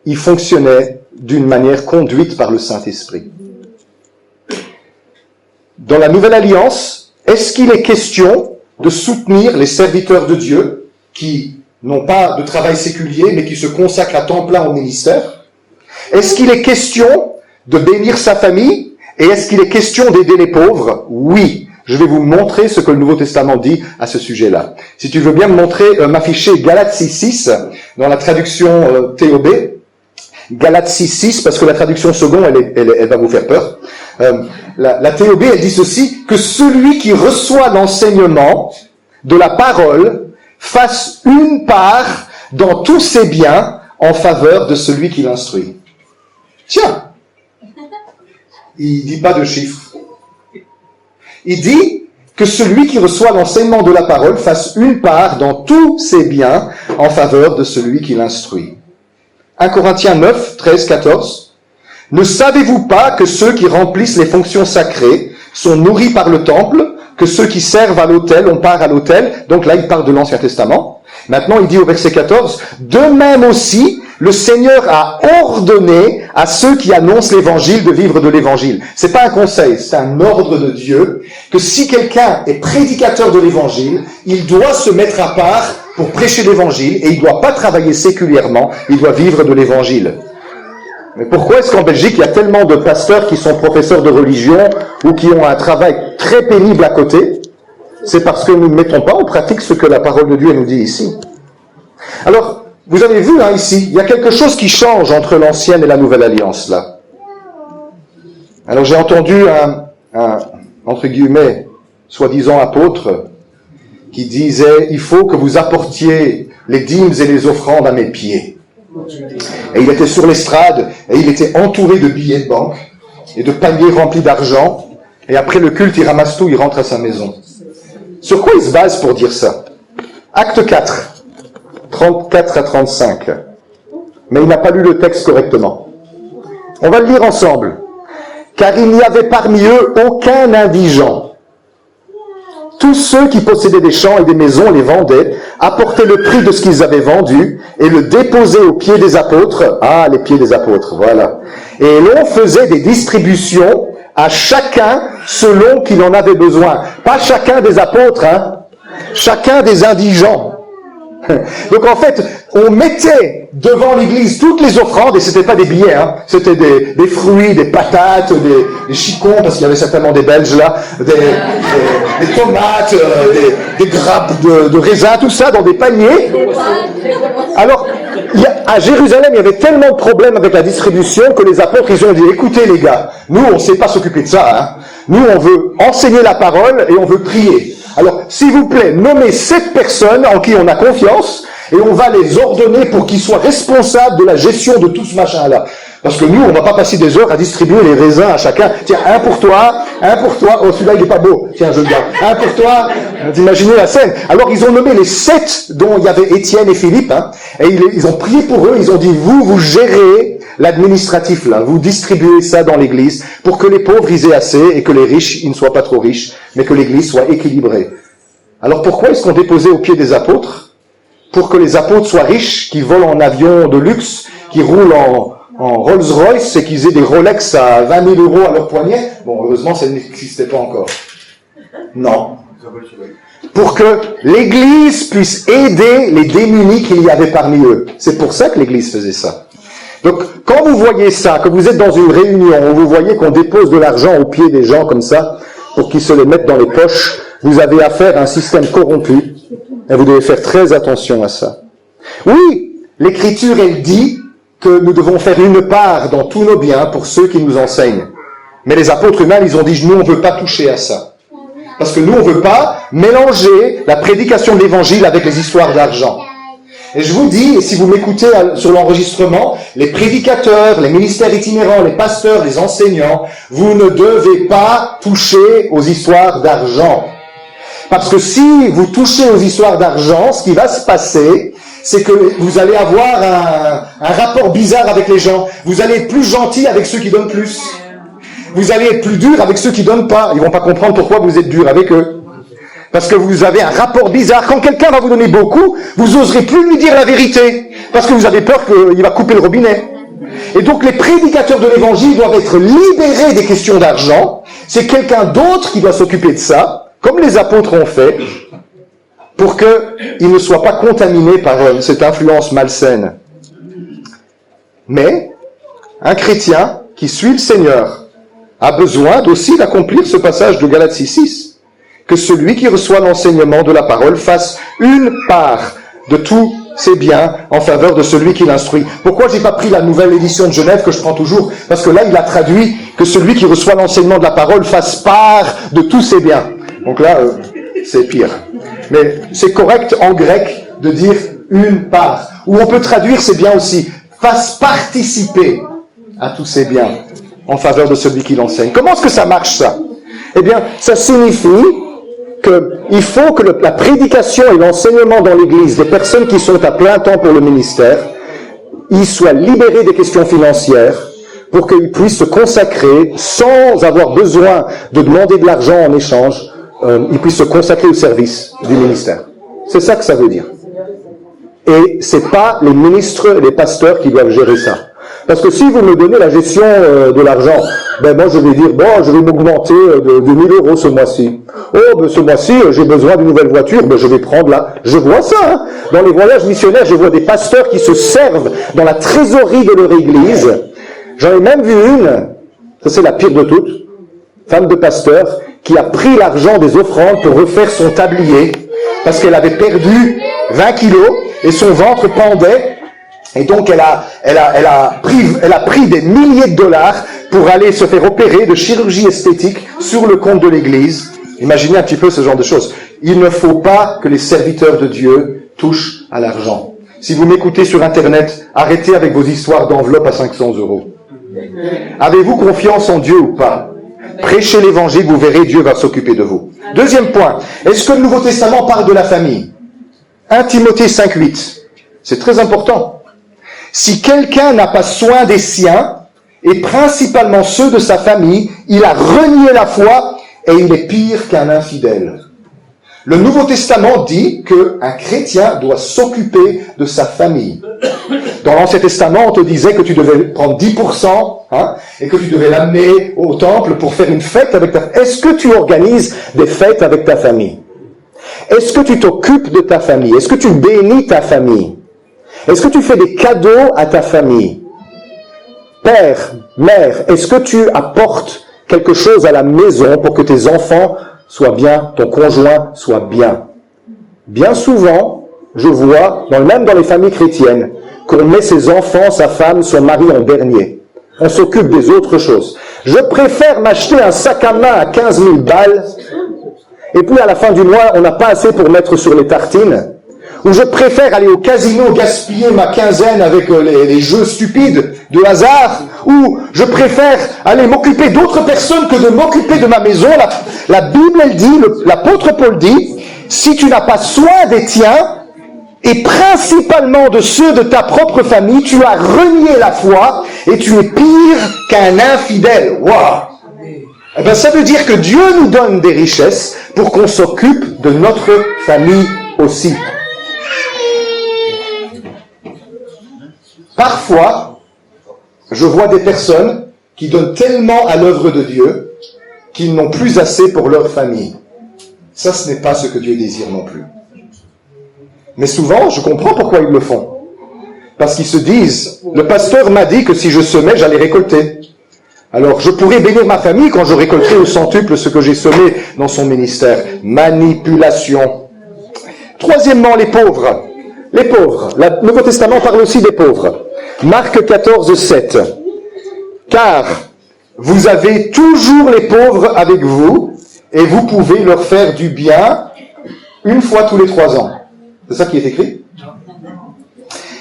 ils fonctionnaient d'une manière conduite par le Saint-Esprit. Dans la Nouvelle Alliance, est-ce qu'il est question de soutenir les serviteurs de Dieu qui n'ont pas de travail séculier mais qui se consacrent à temps plein au ministère? Est-ce qu'il est question de bénir sa famille? Et est-ce qu'il est question d'aider les pauvres? Oui. Je vais vous montrer ce que le Nouveau Testament dit à ce sujet-là. Si tu veux bien m'afficher Galates 6.6 dans la traduction TOB. Galates 6.6, parce que la traduction seconde, elle va vous faire peur. La TOB, elle dit ceci, que celui qui reçoit l'enseignement de la parole fasse une part dans tous ses biens en faveur de celui qui l'instruit. Tiens, il dit pas de chiffres. Il dit que celui qui reçoit l'enseignement de la parole fasse une part dans tous ses biens en faveur de celui qui l'instruit. 1 Corinthiens 9, 13, 14. Ne savez-vous pas que ceux qui remplissent les fonctions sacrées sont nourris par le temple, que ceux qui servent à l'autel ont part à l'autel? Donc là, il parle de l'Ancien Testament. Maintenant, il dit au verset 14, de même aussi, le Seigneur a ordonné à ceux qui annoncent l'évangile de vivre de l'évangile. C'est pas un conseil, c'est un ordre de Dieu, que si quelqu'un est prédicateur de l'évangile, il doit se mettre à part pour prêcher l'évangile et il doit pas travailler séculièrement, il doit vivre de l'évangile. Mais pourquoi est-ce qu'en Belgique, il y a tellement de pasteurs qui sont professeurs de religion ou qui ont un travail très pénible à côté? C'est parce que nous ne mettons pas en pratique ce que la parole de Dieu nous dit ici. Alors, vous avez vu ici, il y a quelque chose qui change entre l'ancienne et la nouvelle alliance là. Alors j'ai entendu un entre guillemets, soi-disant apôtre, qui disait, il faut que vous apportiez les dîmes et les offrandes à mes pieds. Et il était sur l'estrade, et il était entouré de billets de banque, et de paniers remplis d'argent, et après le culte, il ramasse tout, il rentre à sa maison. Sur quoi il se base pour dire ça? Acte 4, 34 à 35. Mais il n'a pas lu le texte correctement. On va le lire ensemble. Car il n'y avait parmi eux aucun indigent. Tous ceux qui possédaient des champs et des maisons les vendaient, apportaient le prix de ce qu'ils avaient vendu et le déposaient aux pieds des apôtres. Ah, les pieds des apôtres, voilà. Et l'on faisait des distributions à chacun selon qu'il en avait besoin. Pas chacun des apôtres, chacun des indigents. Donc en fait, on mettait devant l'église toutes les offrandes, et c'était pas des billets, c'était des fruits, des patates, des chicons, parce qu'il y avait certainement des Belges là, des tomates, des grappes de raisin, tout ça dans des paniers. Alors, à Jérusalem, il y avait tellement de problèmes avec la distribution que les apôtres, ils ont dit, écoutez les gars, nous on ne sait pas s'occuper de ça, nous on veut enseigner la parole et on veut prier. Alors, s'il vous plaît, nommez 7 personnes en qui on a confiance et on va les ordonner pour qu'ils soient responsables de la gestion de tout ce machin-là. Parce que nous, on ne va pas passer des heures à distribuer les raisins à chacun. Tiens, un pour toi, oh celui-là il est pas beau, tiens je le garde. Un pour toi, vous imaginez la scène. Alors ils ont nommé les 7 dont il y avait Étienne et Philippe, et ils ont prié pour eux, ils ont dit, vous gérez l'administratif là, vous distribuez ça dans l'église pour que les pauvres ils aient assez et que les riches ils ne soient pas trop riches, mais que l'église soit équilibrée. Alors pourquoi est-ce qu'on déposait aux pieds des apôtres? Pour que les apôtres soient riches, qui volent en avion de luxe, qui roulent en Rolls-Royce et qu'ils aient des Rolex à 20 000 euros à leur poignet? Bon, heureusement, ça n'existait pas encore. Non. Pour que l'Église puisse aider les démunis qu'il y avait parmi eux. C'est pour ça que l'Église faisait ça. Donc, quand vous voyez ça, que vous êtes dans une réunion où vous voyez qu'on dépose de l'argent aux pieds des gens comme ça, pour qu'ils se les mettent dans les poches, vous avez affaire à un système corrompu, et vous devez faire très attention à ça. Oui, l'Écriture, elle dit que nous devons faire une part dans tous nos biens pour ceux qui nous enseignent. Mais les apôtres humains, ils ont dit, nous, on ne veut pas toucher à ça. Parce que nous, on ne veut pas mélanger la prédication de l'Évangile avec les histoires d'argent. Et je vous dis, et si vous m'écoutez sur l'enregistrement, les prédicateurs, les ministères itinérants, les pasteurs, les enseignants, vous ne devez pas toucher aux histoires d'argent. Parce que si vous touchez aux histoires d'argent, ce qui va se passer, c'est que vous allez avoir un rapport bizarre avec les gens. Vous allez être plus gentil avec ceux qui donnent plus. Vous allez être plus dur avec ceux qui donnent pas. Ils vont pas comprendre pourquoi vous êtes dur avec eux. Parce que vous avez un rapport bizarre. Quand quelqu'un va vous donner beaucoup, vous oserez plus lui dire la vérité. Parce que vous avez peur qu'il va couper le robinet. Et donc les prédicateurs de l'évangile doivent être libérés des questions d'argent. C'est quelqu'un d'autre qui doit s'occuper de ça, comme les apôtres ont fait, pour qu'ils ne soient pas contaminés par cette influence malsaine. Mais un chrétien qui suit le Seigneur a besoin aussi d'accomplir ce passage de Galates 6:6. Que celui qui reçoit l'enseignement de la parole fasse une part de tous ses biens en faveur de celui qui l'instruit. Pourquoi j'ai pas pris la nouvelle édition de Genève que je prends toujours? Parce que là, il a traduit que celui qui reçoit l'enseignement de la parole fasse part de tous ses biens. Donc là, c'est pire. Mais c'est correct en grec de dire une part. Ou on peut traduire ces biens aussi. Fasse participer à tous ses biens en faveur de celui qui l'enseigne. Comment est-ce que ça marche, ça? Eh bien, ça signifie qu'il faut que la prédication et l'enseignement dans l'Église des personnes qui sont à plein temps pour le ministère, ils soient libérés des questions financières pour qu'ils puissent se consacrer sans avoir besoin de demander de l'argent en échange, ils puissent se consacrer au service du ministère. C'est ça que ça veut dire. Et c'est pas les ministres et les pasteurs qui doivent gérer ça. Parce que si vous me donnez la gestion de l'argent, ben moi je vais dire, bon, je vais m'augmenter de 1000 euros ce mois-ci. Oh, ben ce mois-ci, j'ai besoin d'une nouvelle voiture, ben je vais prendre là. Je vois ça, hein. Dans les voyages missionnaires, je vois des pasteurs qui se servent dans la trésorerie de leur église. J'en ai même vu une, ça c'est la pire de toutes, femme de pasteur, qui a pris l'argent des offrandes pour refaire son tablier, parce qu'elle avait perdu 20 kilos, et son ventre pendait. Et donc elle a pris des milliers de dollars pour aller se faire opérer de chirurgie esthétique sur le compte de l'Église. Imaginez un petit peu ce genre de choses. Il ne faut pas que les serviteurs de Dieu touchent à l'argent. Si vous m'écoutez sur Internet, arrêtez avec vos histoires d'enveloppe à 500 euros. Avez-vous confiance en Dieu ou pas? Prêchez l'Évangile, vous verrez, Dieu va s'occuper de vous. Deuxième point, est-ce que le Nouveau Testament parle de la famille? 1 Timothée 5:8. C'est très important. Si quelqu'un n'a pas soin des siens, et principalement ceux de sa famille, il a renié la foi et il est pire qu'un infidèle. Le Nouveau Testament dit qu'un chrétien doit s'occuper de sa famille. Dans l'Ancien Testament, on te disait que tu devais prendre 10%, et que tu devais l'amener au temple pour faire une fête avec ta famille. Est-ce que tu organises des fêtes avec ta famille? Est-ce que tu t'occupes de ta famille? Est-ce que tu bénis ta famille? Est-ce que tu fais des cadeaux à ta famille? Père, mère, est-ce que tu apportes quelque chose à la maison pour que tes enfants soient bien, ton conjoint soit bien? Bien souvent, je vois, même dans les familles chrétiennes, qu'on met ses enfants, sa femme, son mari en dernier. On s'occupe des autres choses. Je préfère m'acheter un sac à main à 15 000 balles, et puis à la fin du mois, on n'a pas assez pour mettre sur les tartines. Ou je préfère aller au casino gaspiller ma quinzaine avec les jeux stupides de hasard, ou je préfère aller m'occuper d'autres personnes que de m'occuper de ma maison. La Bible, elle dit, l'apôtre Paul dit, si tu n'as pas soin des tiens, et principalement de ceux de ta propre famille, tu as renié la foi, et tu es pire qu'un infidèle. Waouh! Eh bien, ça veut dire que Dieu nous donne des richesses pour qu'on s'occupe de notre famille aussi. Parfois, je vois des personnes qui donnent tellement à l'œuvre de Dieu qu'ils n'ont plus assez pour leur famille. Ça, ce n'est pas ce que Dieu désire non plus. Mais souvent, je comprends pourquoi ils le font. Parce qu'ils se disent, le pasteur m'a dit que si je semais, j'allais récolter. Alors, je pourrais bénir ma famille quand je récolterai au centuple ce que j'ai semé dans son ministère. Manipulation. Troisièmement, les pauvres. Les pauvres. Le Nouveau Testament parle aussi des pauvres. Marc 14:7. Car vous avez toujours les pauvres avec vous, et vous pouvez leur faire du bien une fois tous les 3 ans. C'est ça qui est écrit?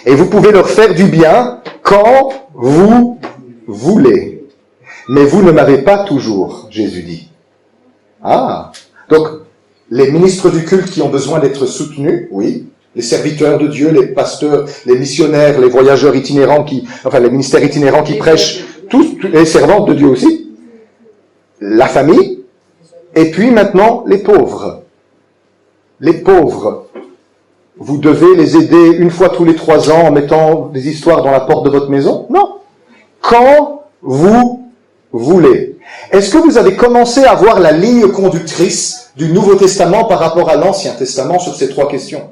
Et vous pouvez leur faire du bien quand vous voulez. Mais vous ne m'avez pas toujours, Jésus dit. Ah, donc les ministres du culte qui ont besoin d'être soutenus, oui. Les serviteurs de Dieu, les pasteurs, les missionnaires, les voyageurs itinérants les ministères itinérants qui prêchent, tous les servantes de Dieu aussi. La famille, et puis maintenant les pauvres. les pauvres, vous devez les aider une fois tous les 3 ans en mettant des histoires dans la porte de votre maison? Non. Quand vous voulez. Est-ce que vous avez commencé à voir la ligne conductrice du Nouveau Testament par rapport à l'Ancien Testament sur ces 3 questions?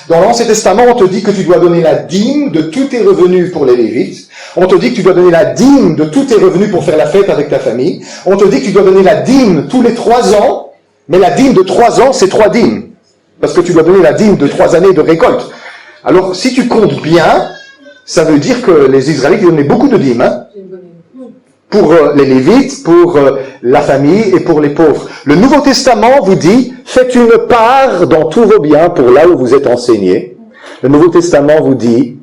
Dans l'Ancien Testament, on te dit que tu dois donner la dîme de tous tes revenus pour les Lévites. On te dit que tu dois donner la dîme de tous tes revenus pour faire la fête avec ta famille. On te dit que tu dois donner la dîme tous les 3 ans, mais la dîme de 3 ans, c'est 3 dîmes. Parce que tu dois donner la dîme de 3 années de récolte. Alors, si tu comptes bien, ça veut dire que les Israélites donnaient beaucoup de dîmes, hein, pour les Lévites, pour la famille et pour les pauvres. Le Nouveau Testament vous dit, faites une part dans tous vos biens pour là où vous êtes enseignés. Le Nouveau Testament vous dit,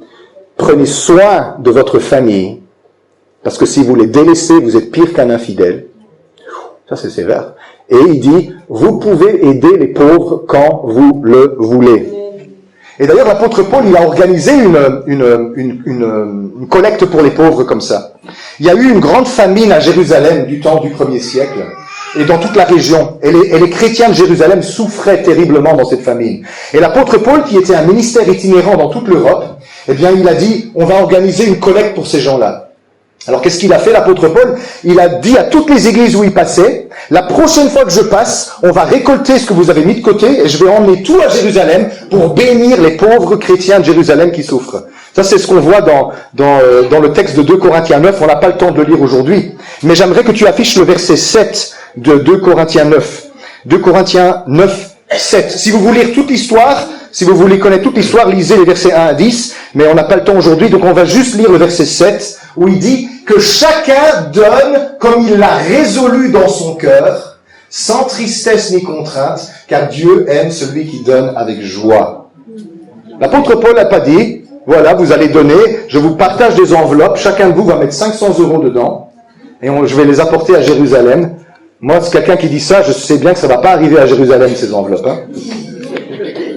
prenez soin de votre famille, parce que si vous les délaissez, vous êtes pire qu'un infidèle. Ça, c'est sévère. Et il dit, vous pouvez aider les pauvres quand vous le voulez. Et d'ailleurs, l'apôtre Paul, il a organisé une collecte pour les pauvres comme ça. Il y a eu une grande famine à Jérusalem du temps du 1er siècle, et dans toute la région. Et les chrétiens de Jérusalem souffraient terriblement dans cette famine. Et l'apôtre Paul, qui était un ministère itinérant dans toute l'Europe, eh bien, il a dit, on va organiser une collecte pour ces gens-là. Alors, qu'est-ce qu'il a fait, l'apôtre Paul? Il a dit à toutes les églises où il passait, la prochaine fois que je passe, on va récolter ce que vous avez mis de côté et je vais emmener tout à Jérusalem pour bénir les pauvres chrétiens de Jérusalem qui souffrent. Ça, c'est ce qu'on voit dans le texte de 2 Corinthiens 9. On n'a pas le temps de le lire aujourd'hui. Mais j'aimerais que tu affiches le verset 7 de 2 Corinthiens 9. 2 Corinthiens 9, 7. Si vous voulez lire toute l'histoire, si vous voulez connaître toute l'histoire, lisez les versets 1 à 10. Mais on n'a pas le temps aujourd'hui, donc on va juste lire le verset 7, où il dit que chacun donne comme il l'a résolu dans son cœur, sans tristesse ni contrainte, car Dieu aime celui qui donne avec joie. L'apôtre Paul n'a pas dit, voilà, vous allez donner, je vous partage des enveloppes, chacun de vous va mettre 500 € dedans, et je vais les apporter à Jérusalem. Moi, c'est quelqu'un qui dit ça, je sais bien que ça ne va pas arriver à Jérusalem, ces enveloppes. Hein.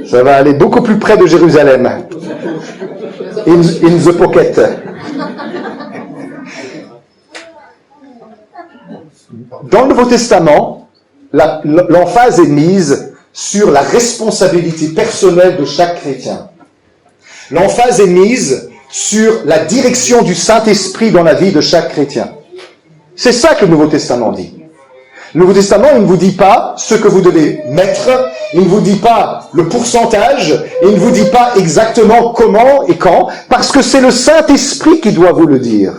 Ça va aller beaucoup plus près de Jérusalem. In the pocket. Dans le Nouveau Testament, l'emphase est mise sur la responsabilité personnelle de chaque chrétien. L'emphase est mise sur la direction du Saint-Esprit dans la vie de chaque chrétien. C'est ça que le Nouveau Testament dit. Le Nouveau Testament, il ne vous dit pas ce que vous devez mettre, il ne vous dit pas le pourcentage, il ne vous dit pas exactement comment et quand, parce que c'est le Saint-Esprit qui doit vous le dire.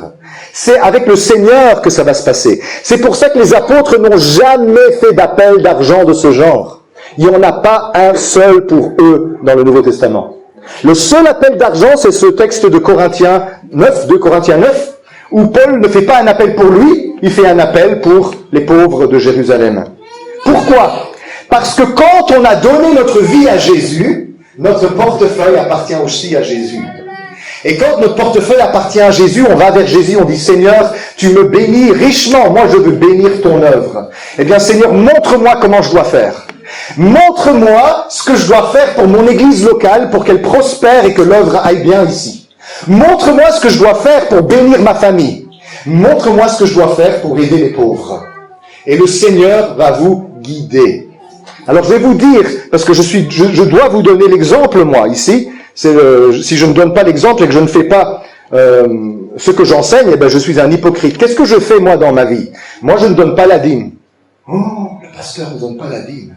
C'est avec le Seigneur que ça va se passer. C'est pour ça que les apôtres n'ont jamais fait d'appel d'argent de ce genre. Il n'y en a pas un seul pour eux dans le Nouveau Testament. Le seul appel d'argent, c'est ce texte de Corinthiens 9, 2 Corinthiens 9, où Paul ne fait pas un appel pour lui, il fait un appel pour les pauvres de Jérusalem. Pourquoi? Parce que quand on a donné notre vie à Jésus, notre portefeuille appartient aussi à Jésus. Et quand notre portefeuille appartient à Jésus, on va vers Jésus, on dit, Seigneur, tu me bénis richement, moi je veux bénir ton œuvre. Eh bien Seigneur, montre-moi comment je dois faire. Montre-moi ce que je dois faire pour mon église locale, pour qu'elle prospère et que l'œuvre aille bien ici. Montre-moi ce que je dois faire pour bénir ma famille. Montre-moi ce que je dois faire pour aider les pauvres. Et le Seigneur va vous guider. Alors je vais vous dire, parce que je dois vous donner l'exemple, moi, ici. Si je ne donne pas l'exemple et que je ne fais pas ce que j'enseigne, eh ben je suis un hypocrite. Qu'est-ce que je fais, moi, dans ma vie? Moi, je ne donne pas la dîme. Oh, le pasteur ne donne pas la dîme.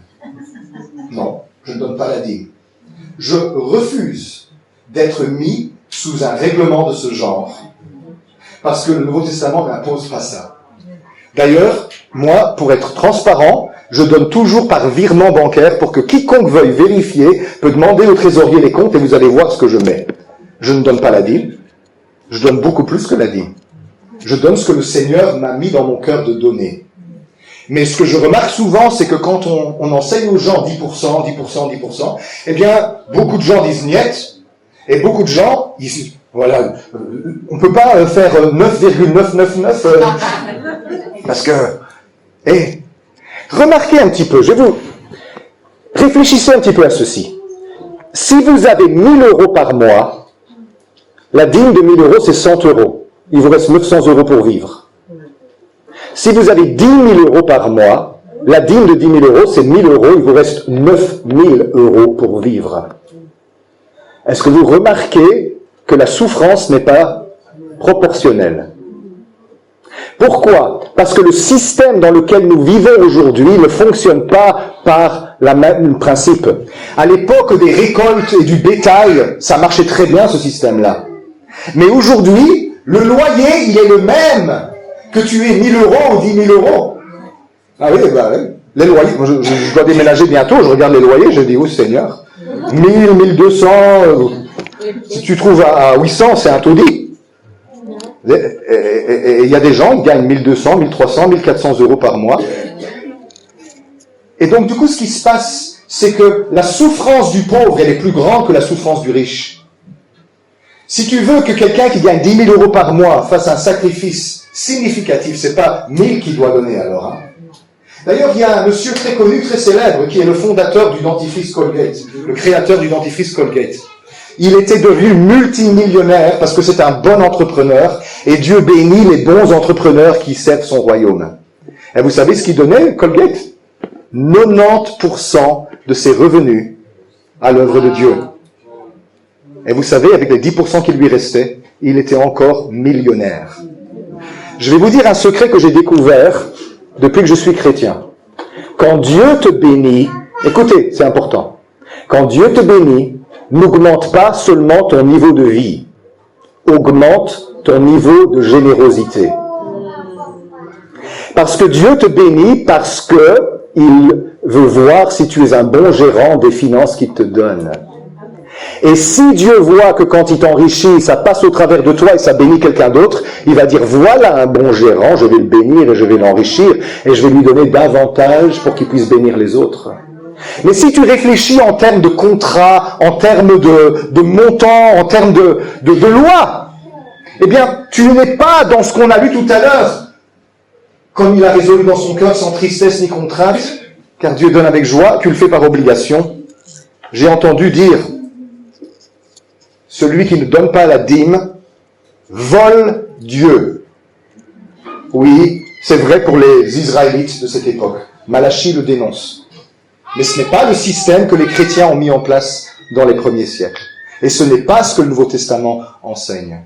Non, je ne donne pas la dîme. Je refuse d'être mis sous un règlement de ce genre, parce que le Nouveau Testament n'impose pas ça. D'ailleurs, moi, pour être transparent, je donne toujours par virement bancaire pour que quiconque veuille vérifier peut demander au trésorier les comptes et vous allez voir ce que je mets. Je ne donne pas la dîme, je donne beaucoup plus que la dîme. Je donne ce que le Seigneur m'a mis dans mon cœur de donner. Mais ce que je remarque souvent, c'est que quand on enseigne aux gens 10%, 10%, 10%, eh bien, beaucoup de gens disent niet, et beaucoup de gens, voilà, on peut pas faire 9,999, parce que, remarquez un petit peu, réfléchissez un petit peu à ceci. Si vous avez 1 000 € par mois, la dîme de 1 000 €, c'est 100 €. Il vous reste 900 € pour vivre. Si vous avez 10 000 € par mois, la dîme de 10 000 euros, c'est 1 000 euros, il vous reste 9 000 euros pour vivre. Est-ce que vous remarquez que la souffrance n'est pas proportionnelle? Pourquoi? Parce que le système dans lequel nous vivons aujourd'hui ne fonctionne pas par le même principe. À l'époque des récoltes et du bétail, ça marchait très bien ce système-là. Mais aujourd'hui, le loyer, il est le même que tu aies 1 000 euros ou 10 000 euros. Ah oui, bah oui. Les loyers, je dois déménager bientôt, je regarde les loyers, je dis, oh Seigneur, 1000, 1200, si tu trouves à 800, c'est un taudis. Et il y a des gens qui gagnent 1200, 1300, 1400 euros par mois. Et donc, du coup, ce qui se passe, c'est que la souffrance du pauvre, elle est plus grande que la souffrance du riche. Si tu veux que quelqu'un qui gagne 10 000 euros par mois fasse un sacrifice significatif, c'est pas 1000 qu'il doit donner alors. Hein. D'ailleurs, il y a un monsieur très connu, très célèbre, qui est le fondateur du dentifrice Colgate, le créateur du dentifrice Colgate. Il était devenu multimillionnaire parce que c'est un bon entrepreneur et Dieu bénit les bons entrepreneurs qui servent son royaume. Et vous savez ce qu'il donnait, Colgate? 90% de ses revenus à l'œuvre de Dieu. Et vous savez, avec les 10% qui lui restaient, il était encore millionnaire. Je vais vous dire un secret que j'ai découvert depuis que je suis chrétien. Quand Dieu te bénit, écoutez, c'est important. Quand Dieu te bénit, n'augmente pas seulement ton niveau de vie, augmente ton niveau de générosité. Parce que Dieu te bénit parce que il veut voir si tu es un bon gérant des finances qu'il te donne. Et si Dieu voit que quand il t'enrichit, ça passe au travers de toi et ça bénit quelqu'un d'autre, il va dire, voilà un bon gérant, je vais le bénir et je vais l'enrichir et je vais lui donner davantage pour qu'il puisse bénir les autres. Mais si tu réfléchis en termes de contrat, en termes de montant, en termes de loi, eh bien, tu n'es pas dans ce qu'on a lu tout à l'heure. Comme il a résolu dans son cœur sans tristesse ni contrainte, car Dieu donne avec joie, tu le fais par obligation. J'ai entendu dire, celui qui ne donne pas la dîme vole Dieu. Oui, c'est vrai pour les Israélites de cette époque. Malachi le dénonce. Mais ce n'est pas le système que les chrétiens ont mis en place dans les premiers siècles. Et ce n'est pas ce que le Nouveau Testament enseigne.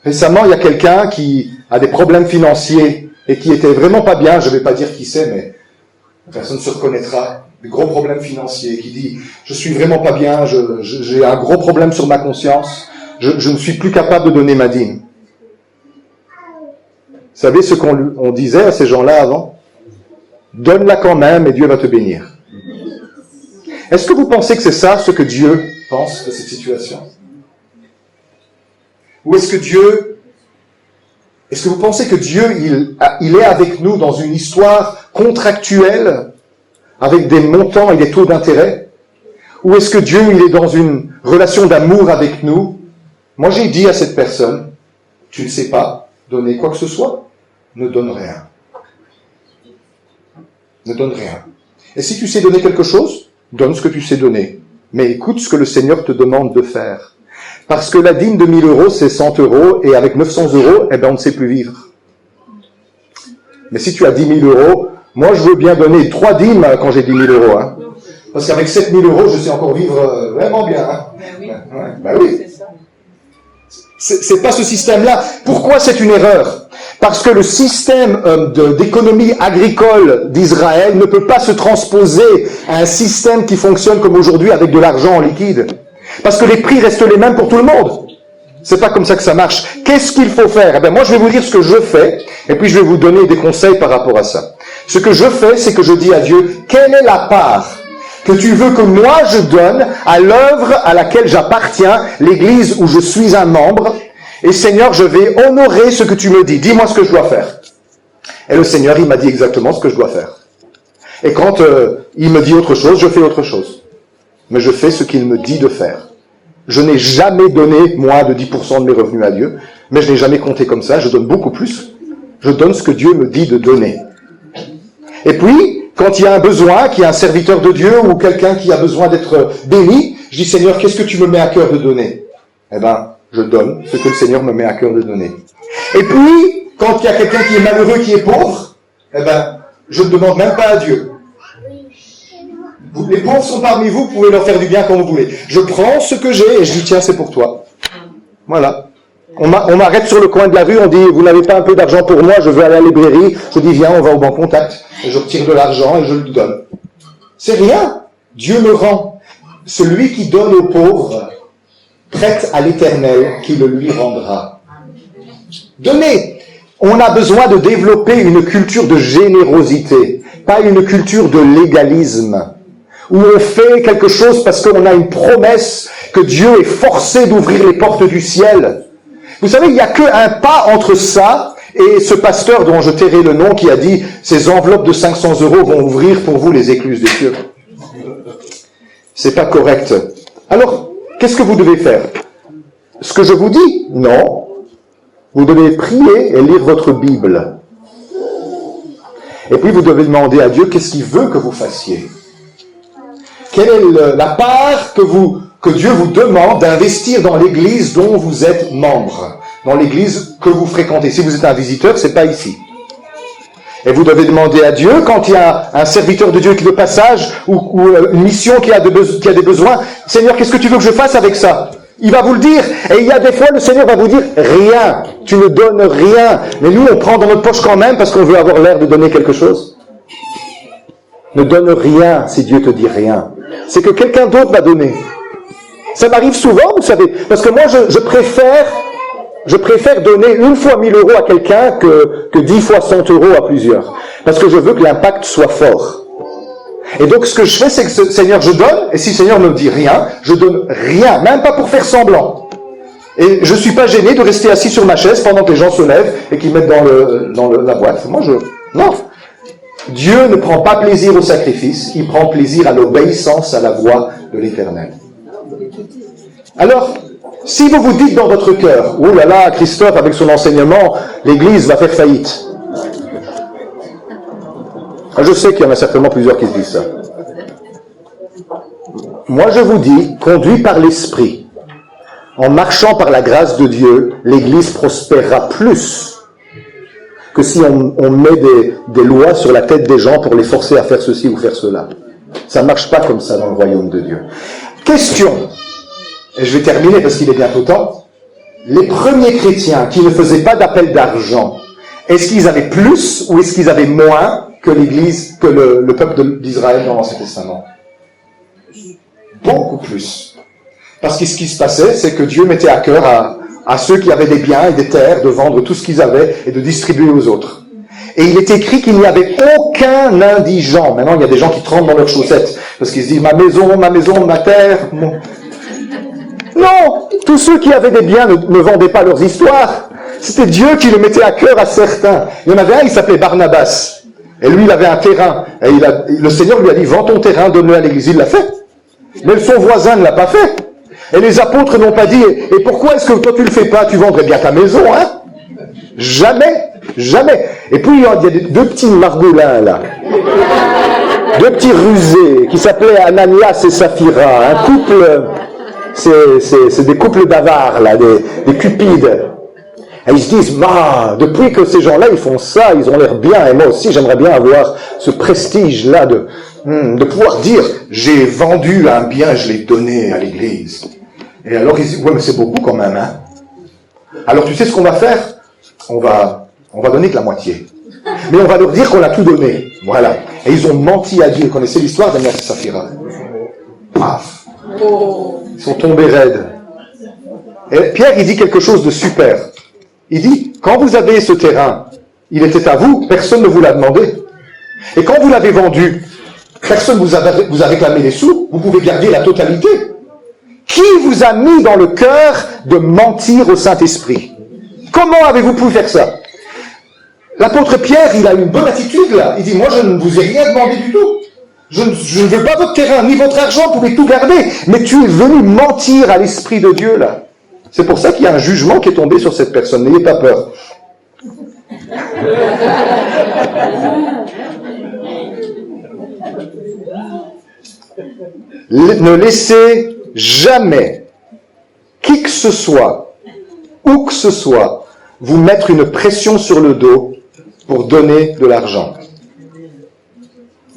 Récemment, il y a quelqu'un qui a des problèmes financiers et qui était vraiment pas bien, je ne vais pas dire qui c'est, mais personne ne se reconnaîtra, des gros problèmes financiers, qui dit « Je suis vraiment pas bien, j'ai un gros problème sur ma conscience, je ne suis plus capable de donner ma dîme. » Vous savez ce qu'on disait à ces gens-là avant? Donne-la quand même et Dieu va te bénir. Est-ce que vous pensez que c'est ça ce que Dieu pense de cette situation? Ou est-ce que vous pensez que Dieu, il est avec nous dans une histoire contractuelle, avec des montants et des taux d'intérêt? Ou est-ce que Dieu, il est dans une relation d'amour avec nous? Moi, j'ai dit à cette personne, tu ne sais pas donner quoi que ce soit, ne donne rien. Ne donne rien. Et si tu sais donner quelque chose, donne ce que tu sais donner. Mais écoute ce que le Seigneur te demande de faire. Parce que la dîme de 1000 euros, c'est 100 euros, et avec 900 euros, on ne sait plus vivre. Mais si tu as 10 000 euros, moi je veux bien donner 3 dîmes quand j'ai 10 000 euros. Hein. Parce qu'avec 7 000 euros, je sais encore vivre vraiment bien. Hein. Ben oui. C'est pas ce système-là. Pourquoi c'est une erreur? Parce que le système d'économie agricole d'Israël ne peut pas se transposer à un système qui fonctionne comme aujourd'hui avec de l'argent en liquide. Parce que les prix restent les mêmes pour tout le monde. C'est pas comme ça que ça marche. Qu'est-ce qu'il faut faire? Eh bien, moi, je vais vous dire ce que je fais, et puis je vais vous donner des conseils par rapport à ça. Ce que je fais, c'est que je dis à Dieu, quelle est la part que tu veux que moi je donne à l'œuvre à laquelle j'appartiens, l'église où je suis un membre, et Seigneur, je vais honorer ce que tu me dis. Dis-moi ce que je dois faire. Et le Seigneur, il m'a dit exactement ce que je dois faire. Et quand il me dit autre chose, je fais autre chose. Mais je fais ce qu'il me dit de faire. Je n'ai jamais donné moins de 10% de mes revenus à Dieu, mais je n'ai jamais compté comme ça, je donne beaucoup plus. Je donne ce que Dieu me dit de donner. Et puis, quand il y a un besoin, qu'il y a un serviteur de Dieu ou quelqu'un qui a besoin d'être béni, je dis, Seigneur, qu'est-ce que tu me mets à cœur de donner? Eh bien, je donne ce que le Seigneur me met à cœur de donner. Et puis, quand il y a quelqu'un qui est malheureux, qui est pauvre, eh bien, Je ne demande même pas à Dieu. Les pauvres sont parmi vous, vous pouvez leur faire du bien quand vous voulez. Je prends ce que j'ai et je dis, tiens, c'est pour toi. Voilà. On m'arrête sur le coin de la rue, on dit, vous n'avez pas un peu d'argent pour moi, je veux aller à la librairie. Je dis, viens, on va au Bon Contact. Et je retire de l'argent et je le donne. C'est rien. Dieu me rend. Celui qui donne aux pauvres, prête à l'Éternel qui le lui rendra. Donnez. On a besoin de développer une culture de générosité, pas une culture de légalisme, où on fait quelque chose parce qu'on a une promesse que Dieu est forcé d'ouvrir les portes du ciel. Vous savez, il n'y a qu'un pas entre ça et ce pasteur dont je tairai le nom qui a dit « Ces enveloppes de 500 € vont ouvrir pour vous les écluses des cieux ». C'est pas correct. Alors, qu'est-ce que vous devez faire? Ce que je vous dis? Non. Vous devez prier et lire votre Bible. Et puis vous devez demander à Dieu qu'est-ce qu'il veut que vous fassiez. Quelle est la part que Dieu vous demande d'investir dans l'église dont vous êtes membre, dans l'église que vous fréquentez. Si vous êtes un visiteur, c'est pas ici. Et vous devez demander à Dieu, quand il y a un serviteur de Dieu qui est de passage, ou une mission qui a des besoins, Seigneur, qu'est-ce que tu veux que je fasse avec ça? Il va vous le dire. Et il y a des fois, le Seigneur va vous dire, rien. Tu ne donnes rien. Mais nous, on prend dans notre poche quand même parce qu'on veut avoir l'air de donner quelque chose. Ne donne rien si Dieu te dit rien. C'est que quelqu'un d'autre va donner. Ça m'arrive souvent, vous savez. Parce que moi, je préfère donner une fois 1000 € à quelqu'un que 10 fois 100 € à plusieurs. Parce que je veux que l'impact soit fort. Et donc, ce que je fais, c'est que Seigneur, je donne, et si le Seigneur ne me dit rien, je donne rien, même pas pour faire semblant. Et je suis pas gêné de rester assis sur ma chaise pendant que les gens se lèvent et qu'ils mettent dans la boîte. Non. Dieu ne prend pas plaisir au sacrifice, il prend plaisir à l'obéissance à la voix de l'Éternel. Alors, si vous vous dites dans votre cœur, « Oh là là, Christophe, avec son enseignement, l'Église va faire faillite. » Je sais qu'il y en a certainement plusieurs qui se disent ça. Moi, je vous dis, conduit par l'Esprit, en marchant par la grâce de Dieu, l'Église prospérera plus que si on met des lois sur la tête des gens pour les forcer à faire ceci ou faire cela. Ça ne marche pas comme ça dans le royaume de Dieu. Question, et je vais terminer parce qu'il est bientôt temps. Les premiers chrétiens qui ne faisaient pas d'appel d'argent, est-ce qu'ils avaient plus ou est-ce qu'ils avaient moins que l'Église, que le peuple d'Israël dans l'Ancien Testament? Beaucoup plus. Parce que ce qui se passait, c'est que Dieu mettait à cœur à ceux qui avaient des biens et des terres de vendre tout ce qu'ils avaient et de distribuer aux autres. Et il est écrit qu'il n'y avait aucun indigent. Maintenant, il y a des gens qui tremblent dans leurs chaussettes parce qu'ils se disent ma maison, ma terre. Non, tous ceux qui avaient des biens ne vendaient pas leurs histoires. C'était Dieu qui le mettait à cœur à certains. Il y en avait un, il s'appelait Barnabas. Et lui, il avait un terrain. Et le Seigneur lui a dit, vends ton terrain, donne-le à l'église. Il l'a fait. Mais son voisin ne l'a pas fait. Et les apôtres n'ont pas dit, et pourquoi est-ce que toi tu le fais pas? Tu vendrais bien ta maison, hein? Jamais. Jamais. Et puis, il y a deux petits margoulins, là. Deux petits rusés, qui s'appelaient Ananias et Saphira. Un couple, c'est des couples d'avares, là, des cupides. Et ils se disent, depuis que ces gens-là, ils font ça, ils ont l'air bien, et moi aussi, j'aimerais bien avoir ce prestige-là de pouvoir dire, j'ai vendu un bien, je l'ai donné à l'église. Et alors, ils disent, ouais, mais c'est beaucoup quand même, hein. Alors, tu sais ce qu'on va faire? On va donner que la moitié. Mais on va leur dire qu'on a tout donné. Voilà. Et ils ont menti à Dieu. Vous connaissez l'histoire d'Ananias et Saphira? Paf. Ils sont tombés raides. Et Pierre, il dit quelque chose de super. Il dit, quand vous avez ce terrain, il était à vous, personne ne vous l'a demandé. Et quand vous l'avez vendu, personne vous a réclamé les sous, vous pouvez garder la totalité. Qui vous a mis dans le cœur de mentir au Saint-Esprit? Comment avez-vous pu faire ça? L'apôtre Pierre, il a une bonne attitude là. Il dit, moi je ne vous ai rien demandé du tout. Je ne veux pas votre terrain, ni votre argent, vous pouvez tout garder. Mais tu es venu mentir à l'Esprit de Dieu là. C'est pour ça qu'il y a un jugement qui est tombé sur cette personne. N'ayez pas peur. Ne laissez jamais qui que ce soit, où que ce soit, vous mettre une pression sur le dos pour donner de l'argent.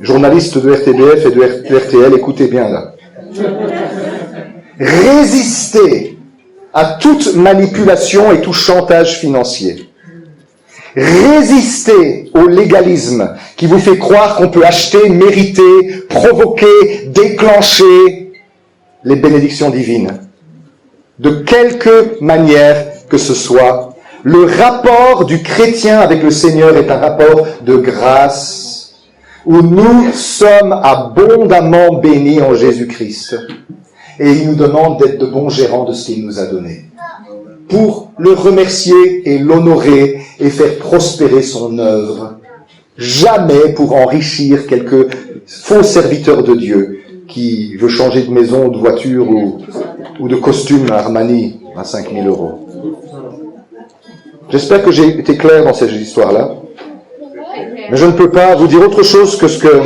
journalistes de RTBF et de RTL, écoutez bien là. Résistez à toute manipulation et tout chantage financier. Résistez au légalisme qui vous fait croire qu'on peut acheter, mériter, provoquer, déclencher les bénédictions divines. De quelque manière que ce soit, le rapport du chrétien avec le Seigneur est un rapport de grâce où nous sommes abondamment bénis en Jésus-Christ. Et il nous demande d'être de bons gérants de ce qu'il nous a donné. Pour le remercier et l'honorer et faire prospérer son œuvre. Jamais pour enrichir quelques faux serviteurs de Dieu qui veut changer de maison, de voiture ou de costume Armani à 5 000 €. J'espère que j'ai été clair dans cette histoire-là. Mais je ne peux pas vous dire autre chose que ce que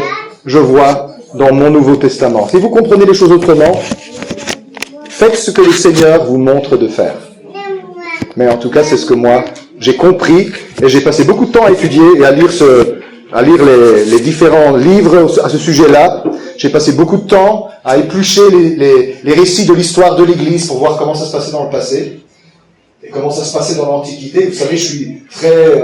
je vois dans mon Nouveau Testament. Si vous comprenez les choses autrement, faites ce que le Seigneur vous montre de faire. Mais en tout cas, c'est ce que moi, j'ai compris, et j'ai passé beaucoup de temps à étudier et à lire les différents livres à ce sujet-là. J'ai passé beaucoup de temps à éplucher les récits de l'histoire de l'Église pour voir comment ça se passait dans le passé, et comment ça se passait dans l'Antiquité. Vous savez, je suis très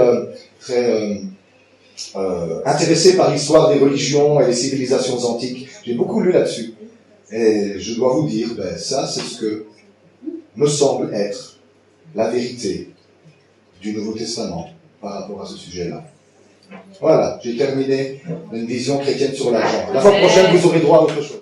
intéressé par l'histoire des religions et des civilisations antiques. J'ai beaucoup lu là-dessus. Et je dois vous dire, ça, c'est ce que me semble être la vérité du Nouveau Testament par rapport à ce sujet-là. Voilà, j'ai terminé une vision chrétienne sur l'argent. La fois prochaine, vous aurez droit à autre chose.